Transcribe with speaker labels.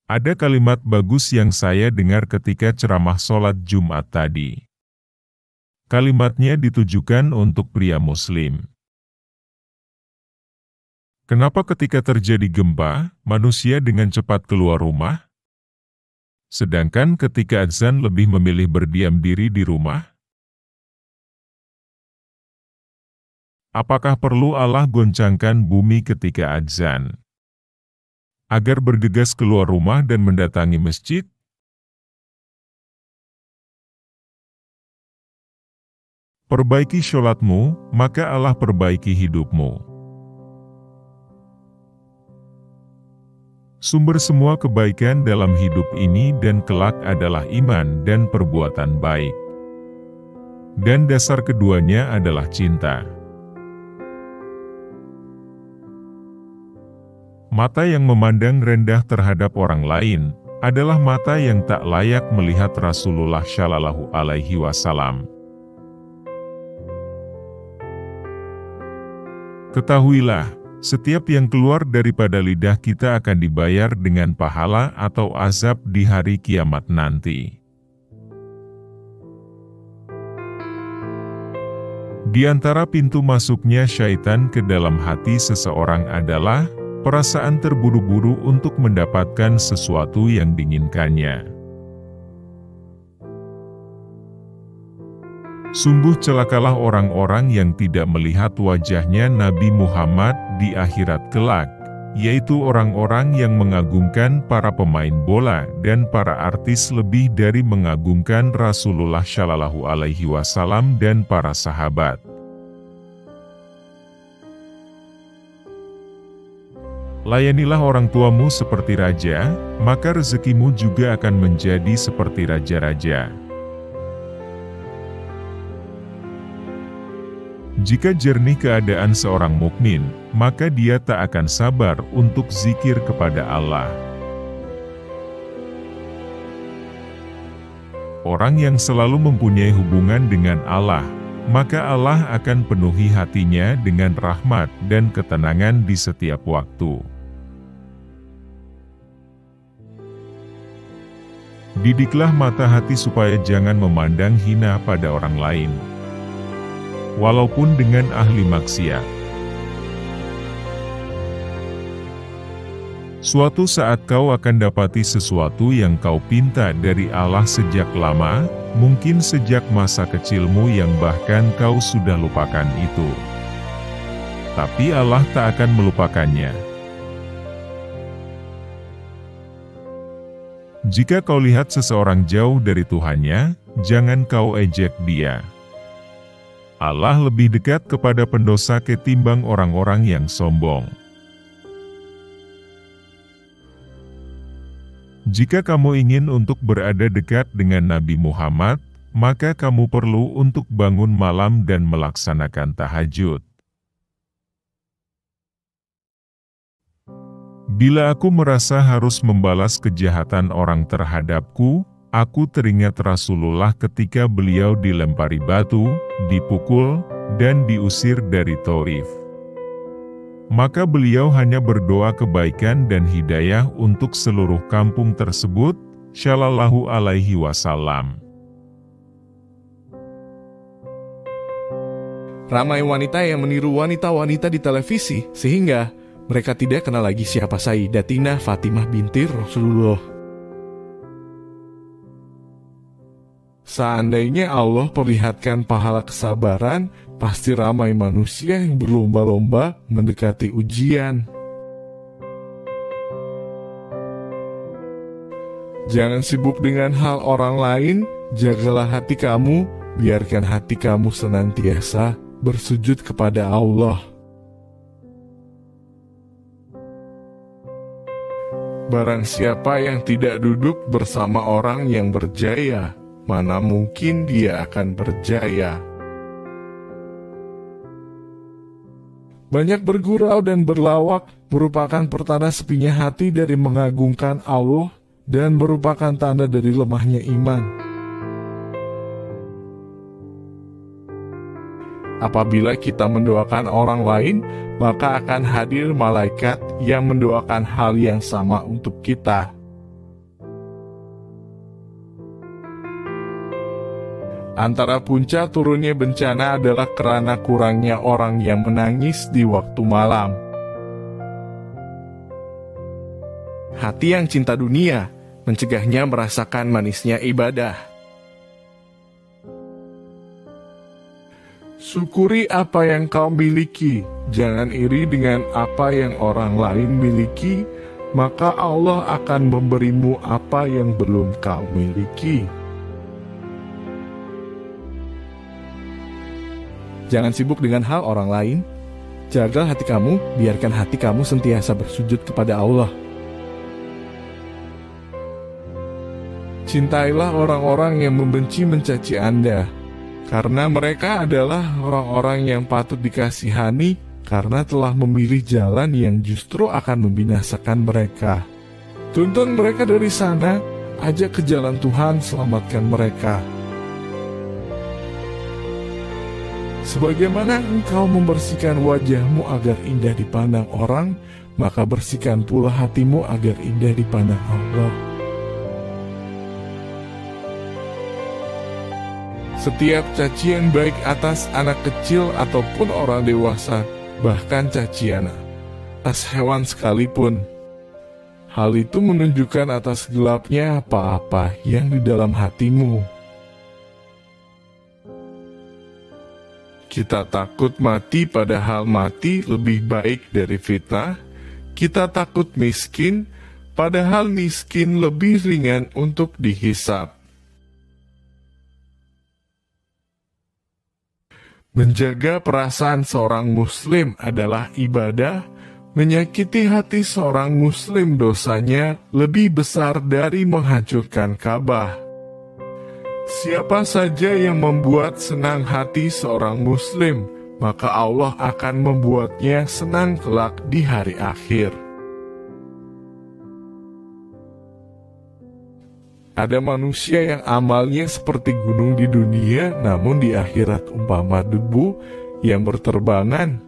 Speaker 1: Ada kalimat bagus yang saya dengar ketika ceramah sholat Jumat tadi. Kalimatnya ditujukan untuk pria Muslim. Kenapa ketika terjadi gempa, manusia dengan cepat keluar rumah? Sedangkan ketika azan lebih memilih berdiam diri di rumah? Apakah perlu Allah goncangkan bumi ketika azan agar bergegas keluar rumah dan mendatangi masjid? Perbaiki sholatmu, maka Allah perbaiki hidupmu. Sumber semua kebaikan dalam hidup ini dan kelak adalah iman dan perbuatan baik. Dan dasar keduanya adalah cinta. Mata yang memandang rendah terhadap orang lain adalah mata yang tak layak melihat Rasulullah Shallallahu Alaihi Wasallam. Ketahuilah, setiap yang keluar daripada lidah kita akan dibayar dengan pahala atau azab di hari kiamat nanti. Di antara pintu masuknya syaitan ke dalam hati seseorang adalah perasaan terburu-buru untuk mendapatkan sesuatu yang diinginkannya. Sungguh celakalah orang-orang yang tidak melihat wajahnya Nabi Muhammad di akhirat kelak, yaitu orang-orang yang mengagungkan para pemain bola dan para artis lebih dari mengagungkan Rasulullah Shallallahu Alaihi Wasallam dan para sahabat. Layanilah orang tuamu seperti raja, maka rezekimu juga akan menjadi seperti raja-raja. Jika jernih keadaan seorang mukmin, maka dia tak akan sabar untuk zikir kepada Allah. Orang yang selalu mempunyai hubungan dengan Allah, maka Allah akan penuhi hatinya dengan rahmat dan ketenangan di setiap waktu. Didiklah mata hati supaya jangan memandang hina pada orang lain, walaupun dengan ahli maksiat. Suatu saat kau akan dapati sesuatu yang kau pinta dari Allah sejak lama, mungkin sejak masa kecilmu yang bahkan kau sudah lupakan itu. Tapi Allah tak akan melupakannya. Jika kau lihat seseorang jauh dari Tuhannya, jangan kau ejek dia. Allah lebih dekat kepada pendosa ketimbang orang-orang yang sombong. Jika kamu ingin untuk berada dekat dengan Nabi Muhammad, maka kamu perlu untuk bangun malam dan melaksanakan tahajud. Bila aku merasa harus membalas kejahatan orang terhadapku, aku teringat Rasulullah ketika beliau dilempari batu, dipukul, dan diusir dari Taif. Maka beliau hanya berdoa kebaikan dan hidayah untuk seluruh kampung tersebut, Shallallahu Alaihi Wasallam.
Speaker 2: Ramai wanita yang meniru wanita-wanita di televisi, sehingga mereka tidak kenal lagi siapa Sayyidatina Fatimah binti Rasulullah. Seandainya Allah perlihatkan pahala kesabaran, pasti ramai manusia yang berlomba-lomba mendekati ujian. Jangan sibuk dengan hal orang lain, jagalah hati kamu, biarkan hati kamu senantiasa bersujud kepada Allah. Barang siapa yang tidak duduk bersama orang yang berjaya, mana mungkin dia akan berjaya. Banyak bergurau dan berlawak merupakan pertanda sepinya hati dari mengagungkan Allah dan merupakan tanda dari lemahnya iman. Apabila kita mendoakan orang lain, maka akan hadir malaikat yang mendoakan hal yang sama untuk kita. Antara punca turunnya bencana adalah karena kurangnya orang yang menangis di waktu malam. Hati yang cinta dunia mencegahnya merasakan manisnya ibadah. Syukuri apa yang kau miliki, jangan iri dengan apa yang orang lain miliki, maka Allah akan memberimu apa yang belum kau miliki. Jangan sibuk dengan hal orang lain. Jaga hati kamu, biarkan hati kamu sentiasa bersujud kepada Allah. Cintailah orang-orang yang membenci mencaci Anda, karena mereka adalah orang-orang yang patut dikasihani karena telah memilih jalan yang justru akan membinasakan mereka. Tuntun mereka dari sana, ajak ke jalan Tuhan, selamatkan mereka. Sebagaimana engkau membersihkan wajahmu agar indah dipandang orang, maka bersihkan pula hatimu agar indah dipandang Allah. Setiap cacian baik atas anak kecil ataupun orang dewasa, bahkan cacian atas hewan sekalipun, hal itu menunjukkan atas gelapnya apa-apa yang di dalam hatimu. Kita takut mati padahal mati lebih baik dari fitnah. Kita takut miskin padahal miskin lebih ringan untuk dihisab. Menjaga perasaan seorang muslim adalah ibadah. Menyakiti hati seorang muslim dosanya lebih besar dari menghancurkan Ka'bah. Siapa saja yang membuat senang hati seorang muslim, maka Allah akan membuatnya senang kelak di hari akhir. Ada manusia yang amalnya seperti gunung di dunia, namun di akhirat umpama debu yang berterbangan.